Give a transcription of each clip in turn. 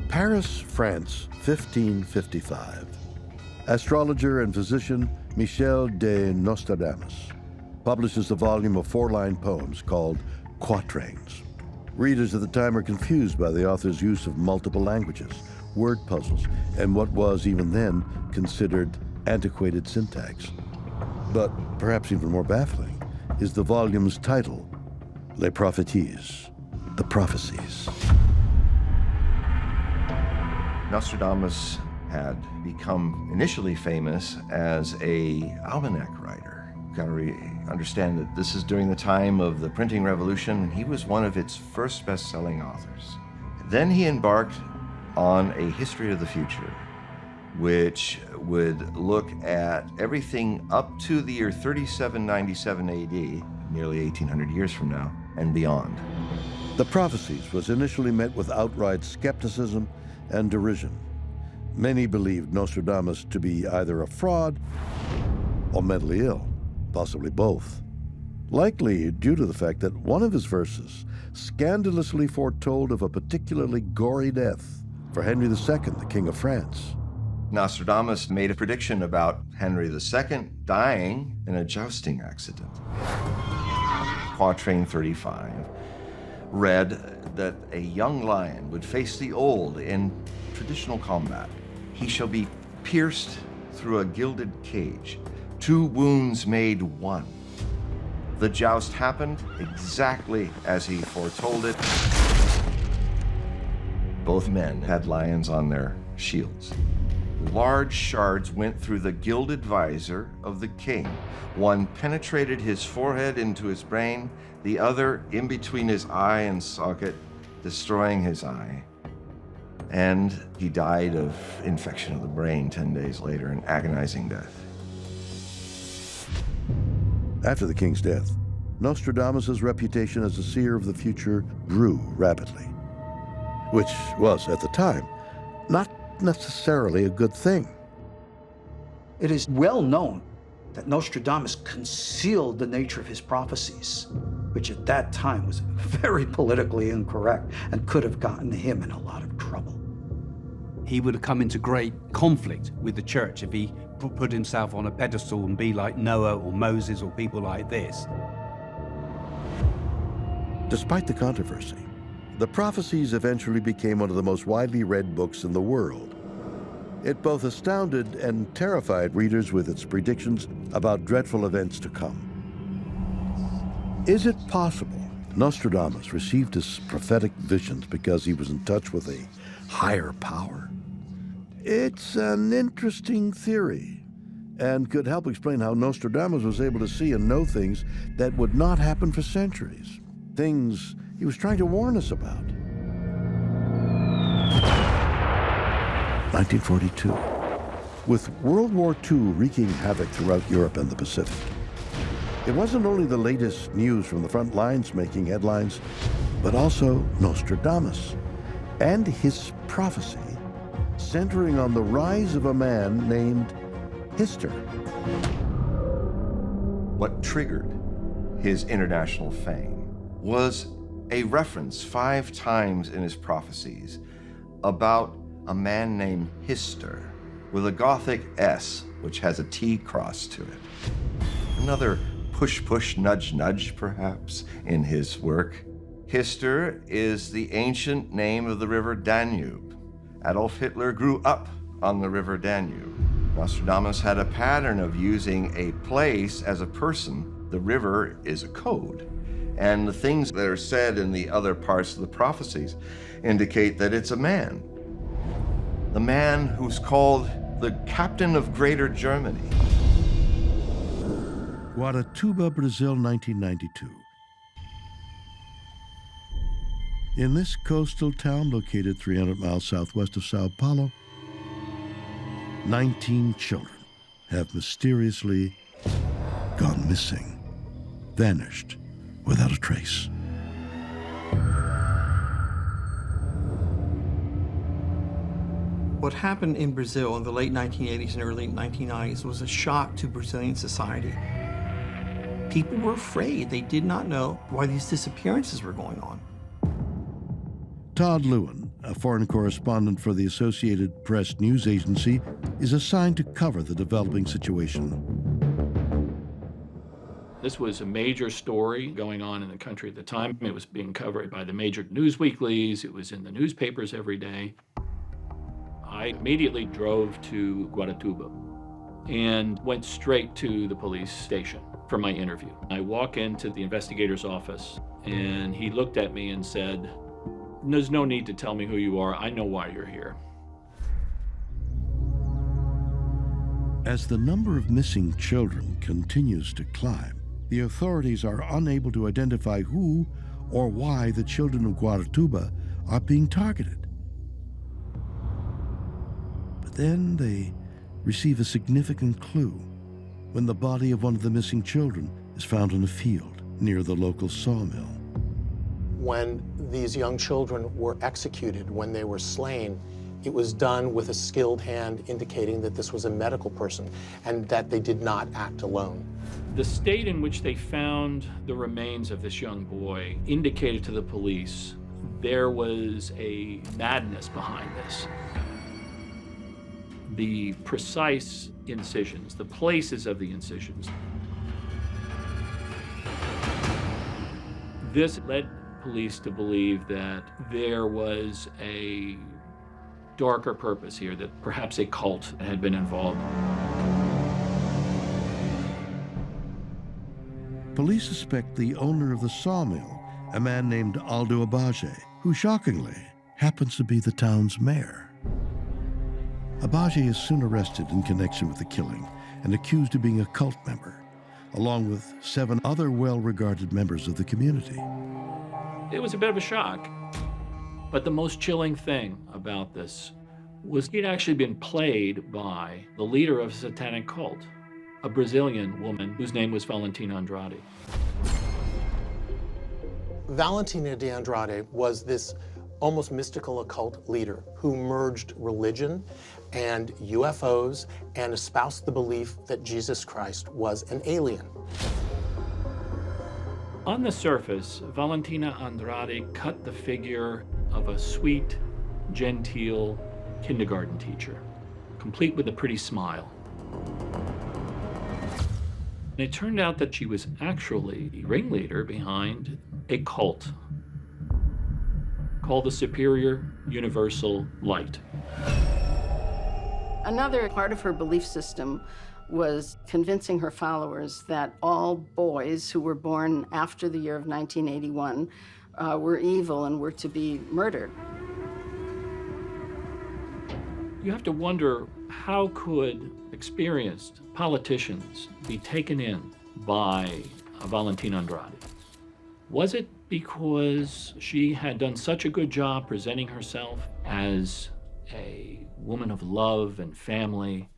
Paris, France, 1555. Astrologer and physician Michel de Nostradamus publishes a volume of 4-line poems called Quatrains. Readers at the time are confused by the author's use of multiple languages, word puzzles, and what was, even then, considered antiquated syntax. But perhaps even more baffling is the volume's title, Les Prophéties, the Prophecies. Nostradamus had become initially famous as an almanac writer. You've got to understand that this is during the time of the printing revolution, and he was one of its first best-selling authors. Then he embarked on a history of the future, which would look at everything up to the year 3797 AD, nearly 1800 years from now, and beyond. The Prophecies was initially met with outright skepticism and derision. Many believed Nostradamus to be either a fraud or mentally ill, possibly both. Likely due to the fact that one of his verses scandalously foretold of a particularly gory death for Henry II, the King of France. Nostradamus made a prediction about Henry II dying in a jousting accident. Quatrain 35 read that a young lion would face the old in traditional combat. He shall be pierced through a gilded cage. 2 wounds made 1. The joust happened exactly as he foretold it. Both men had lions on their shields. Large shards went through the gilded visor of the king. One penetrated his forehead into his brain, the other in between his eye and socket, destroying his eye. And he died of infection of the brain 10 days later, an agonizing death. After the king's death, Nostradamus' reputation as a seer of the future grew rapidly, which was, at the time, not necessarily a good thing. It is well known that Nostradamus concealed the nature of his prophecies, which at that time was very politically incorrect and could have gotten him in a lot of trouble. He would have come into great conflict with the church if he put himself on a pedestal and be like Noah or Moses or people like this. Despite the controversy, the Prophecies eventually became one of the most widely read books in the world. It both astounded and terrified readers with its predictions about dreadful events to come. Is it possible Nostradamus received his prophetic visions because he was in touch with a higher power? It's an interesting theory and could help explain how Nostradamus was able to see and know things that would not happen for centuries, things he was trying to warn us about. 1942. With World War II wreaking havoc throughout Europe and the Pacific, it wasn't only the latest news from the front lines making headlines, but also Nostradamus and his prophecy centering on the rise of a man named Hister. What triggered his international fame was a reference 5 times in his prophecies about a man named Hister with a Gothic S, which has a T cross to it. Another push, push, nudge, nudge, perhaps, in his work. Hister is the ancient name of the river Danube. Adolf Hitler grew up on the river Danube. Nostradamus had a pattern of using a place as a person. The river is a code. And the things that are said in the other parts of the prophecies indicate that it's a man. The man who's called the captain of Greater Germany. Guaratuba, Brazil, 1992. In this coastal town located 300 miles southwest of Sao Paulo, 19 children have mysteriously gone missing, vanished without a trace. What happened in Brazil in the late 1980s and early 1990s was a shock to Brazilian society. People were afraid. They did not know why these disappearances were going on. Todd Lewin, a foreign correspondent for the Associated Press news agency, is assigned to cover the developing situation. This was a major story going on in the country at the time. It was being covered by the major news weeklies. It was in the newspapers every day. I immediately drove to Guaratuba and went straight to the police station for my interview. I walk into the investigator's office, and he looked at me and said, "There's no need to tell me who you are. I know why you're here." As the number of missing children continues to climb, the authorities are unable to identify who or why the children of Guaratuba are being targeted. But then they receive a significant clue when the body of one of the missing children is found in a field near the local sawmill. When these young children were executed, when they were slain, it was done with a skilled hand, indicating that this was a medical person and that they did not act alone. The state in which they found the remains of this young boy indicated to the police there was a madness behind this. The precise incisions, the places of the incisions. This led police to believe that there was a darker purpose here, that perhaps a cult had been involved. Police suspect the owner of the sawmill, a man named Aldo Abaje, who shockingly happens to be the town's mayor. Abaje is soon arrested in connection with the killing and accused of being a cult member, along with 7 other well-regarded members of the community. It was a bit of a shock, but the most chilling thing about this was he'd actually been played by the leader of a satanic cult, a Brazilian woman whose name was Valentina Andrade. Valentina de Andrade was this almost mystical occult leader who merged religion and UFOs and espoused the belief that Jesus Christ was an alien. On the surface, Valentina Andrade cut the figure of a sweet, genteel kindergarten teacher, complete with a pretty smile. And it turned out that she was actually the ringleader behind a cult called the Superior Universal Light. Another part of her belief system was convincing her followers that all boys who were born after the year of 1981 were evil and were to be murdered. You have to wonder, how could experienced politicians be taken in by Valentina Andrade? Was it because she had done such a good job presenting herself as a woman of love and family?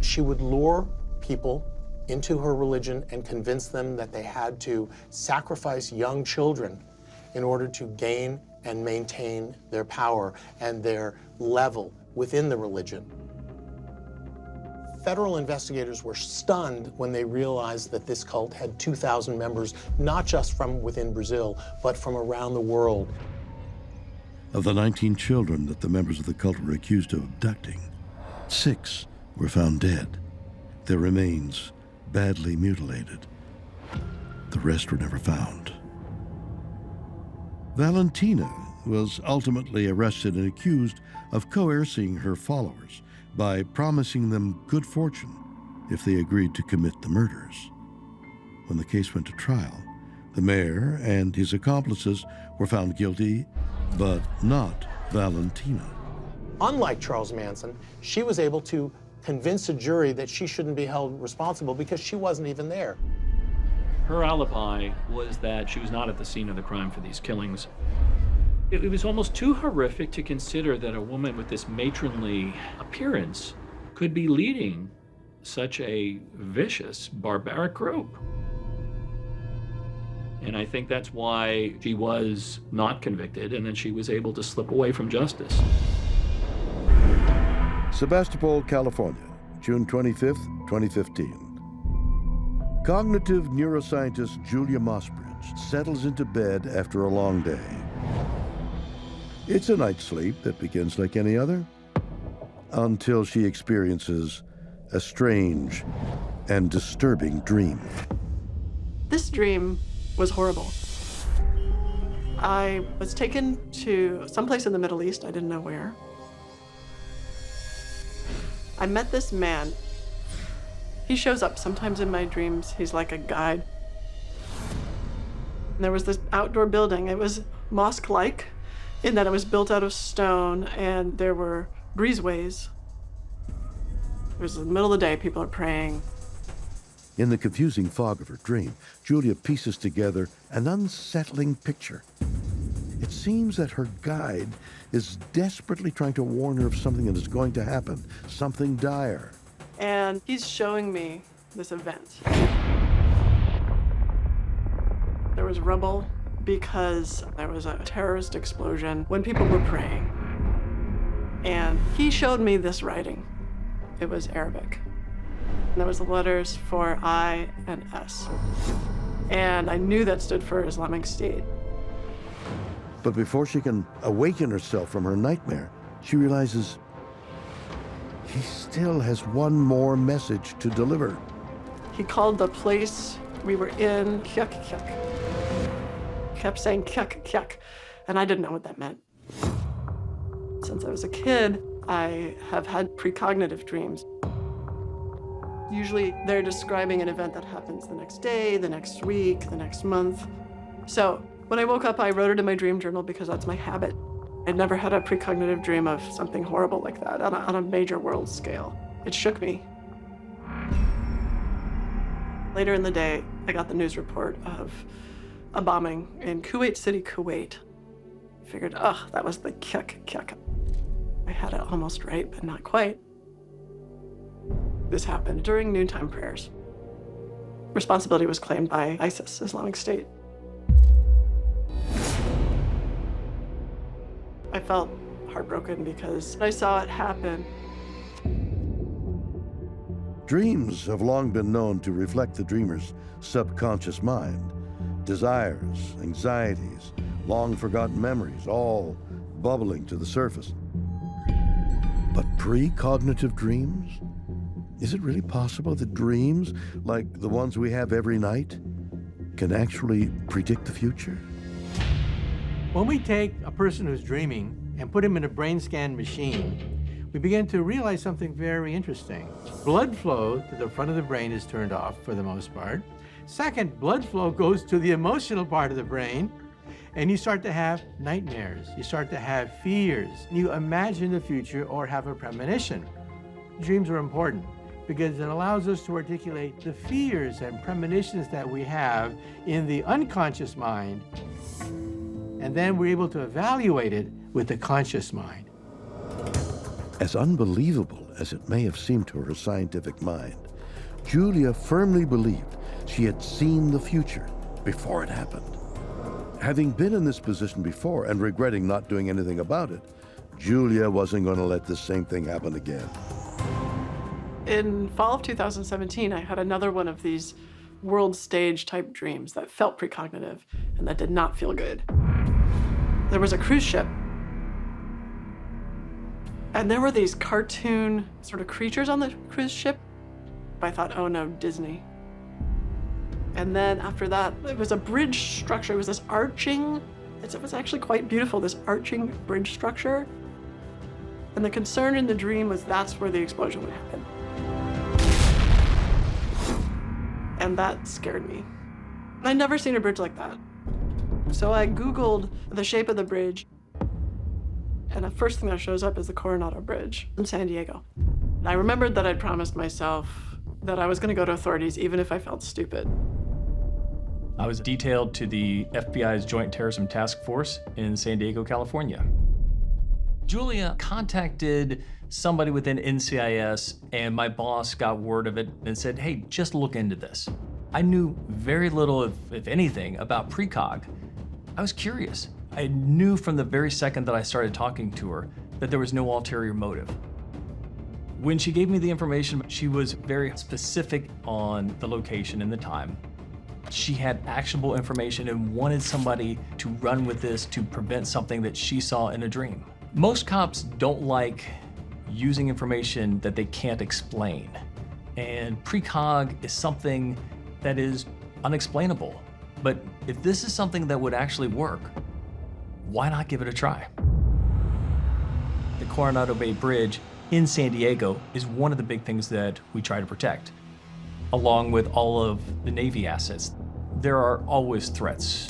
She would lure people into her religion and convince them that they had to sacrifice young children in order to gain and maintain their power and their level within the religion. Federal investigators were stunned when they realized that this cult had 2,000 members, not just from within Brazil, but from around the world. Of the 19 children that the members of the cult were accused of abducting, 6 were found dead, their remains badly mutilated. The rest were never found. Valentina was ultimately arrested and accused of coercing her followers by promising them good fortune if they agreed to commit the murders. When the case went to trial, the mayor and his accomplices were found guilty, but not Valentina. Unlike Charles Manson, she was able to convince a jury that she shouldn't be held responsible because she wasn't even there. Her alibi was that she was not at the scene of the crime for these killings. It was almost too horrific to consider that a woman with this matronly appearance could be leading such a vicious, barbaric group. And I think that's why she was not convicted, and then she was able to slip away from justice. Sebastopol, California, June 25th, 2015. Cognitive neuroscientist Julia Mossbridge settles into bed after a long day. It's a night's sleep that begins like any other, until she experiences a strange and disturbing dream. This dream was horrible. I was taken to someplace in the Middle East, I didn't know where. I met this man. He shows up sometimes in my dreams. He's like a guide. And there was this outdoor building. It was mosque-like in that it was built out of stone, and there were breezeways. It was in the middle of the day, people are praying. In the confusing fog of her dream, Julia pieces together an unsettling picture. It seems that her guide is desperately trying to warn her of something that is going to happen, something dire. And he's showing me this event. There was rubble because there was a terrorist explosion when people were praying. And he showed me this writing. It was Arabic. And there was the letters for I and S. And I knew that stood for Islamic State. But before she can awaken herself from her nightmare, she realizes he still has one more message to deliver. He called the place we were in Kyak Kyak. Kept saying Kyak Kyak, and I didn't know what that meant. Since I was a kid, I have had precognitive dreams. Usually they're describing an event that happens the next day, the next week, the next month. So when I woke up, I wrote it in my dream journal because that's my habit. I'd never had a precognitive dream of something horrible like that on a major world scale. It shook me. Later in the day, I got the news report of a bombing in Kuwait City, Kuwait. I figured, oh, that was the Kyak Kyak. I had it almost right, but not quite. This happened during noontime prayers. Responsibility was claimed by ISIS, Islamic State. I felt heartbroken because I saw it happen. Dreams have long been known to reflect the dreamer's subconscious mind. Desires, anxieties, long-forgotten memories, all bubbling to the surface. But precognitive dreams? Is it really possible that dreams, like the ones we have every night, can actually predict the future? When we take a person who's dreaming and put him in a brain scan machine, we begin to realize something very interesting. Blood flow to the front of the brain is turned off for the most part. Second, blood flow goes to the emotional part of the brain, and you start to have nightmares. You start to have fears. You imagine the future or have a premonition. Dreams are important because it allows us to articulate the fears and premonitions that we have in the unconscious mind, and then we're able to evaluate it with the conscious mind. As unbelievable as it may have seemed to her scientific mind, Julia firmly believed she had seen the future before it happened. Having been in this position before and regretting not doing anything about it, Julia wasn't going to let this same thing happen again. In fall of 2017, I had another one of these world stage type dreams that felt precognitive and that did not feel good. There was a cruise ship, and there were these cartoon sort of creatures on the cruise ship. I thought, oh no, Disney. And then after that, it was a bridge structure. It was this arching, it was actually quite beautiful, this arching bridge structure. And the concern in the dream was that's where the explosion would happen. And that scared me. I'd never seen a bridge like that. So I Googled the shape of the bridge, and the first thing that shows up is the Coronado Bridge in San Diego. And I remembered that I'd promised myself that I was gonna go to authorities even if I felt stupid. I was detailed to the FBI's Joint Terrorism Task Force in San Diego, California. Julia contacted somebody within NCIS, and my boss got word of it and said, hey, just look into this. I knew very little, if anything, about precog. I was curious. I knew from the very second that I started talking to her that there was no ulterior motive. When she gave me the information, she was very specific on the location and the time. She had actionable information and wanted somebody to run with this to prevent something that she saw in a dream. Most cops don't like using information that they can't explain. And precog is something that is unexplainable. But if this is something that would actually work, why not give it a try? The Coronado Bay Bridge in San Diego is one of the big things that we try to protect, along with all of the Navy assets. There are always threats.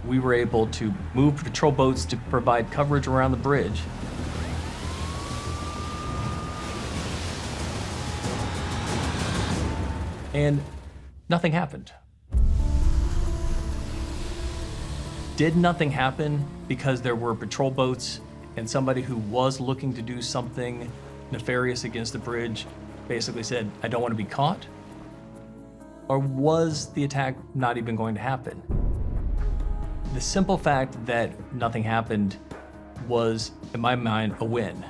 We were able to move patrol boats to provide coverage around the bridge. And nothing happened. Did nothing happen because there were patrol boats and somebody who was looking to do something nefarious against the bridge basically said, I don't want to be caught? Or was the attack not even going to happen? The simple fact that nothing happened was, in my mind, a win.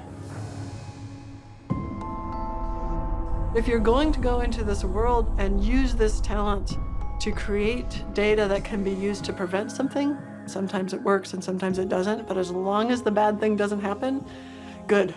If you're going to go into this world and use this talent to create data that can be used to prevent something, sometimes it works and sometimes it doesn't, but as long as the bad thing doesn't happen, good.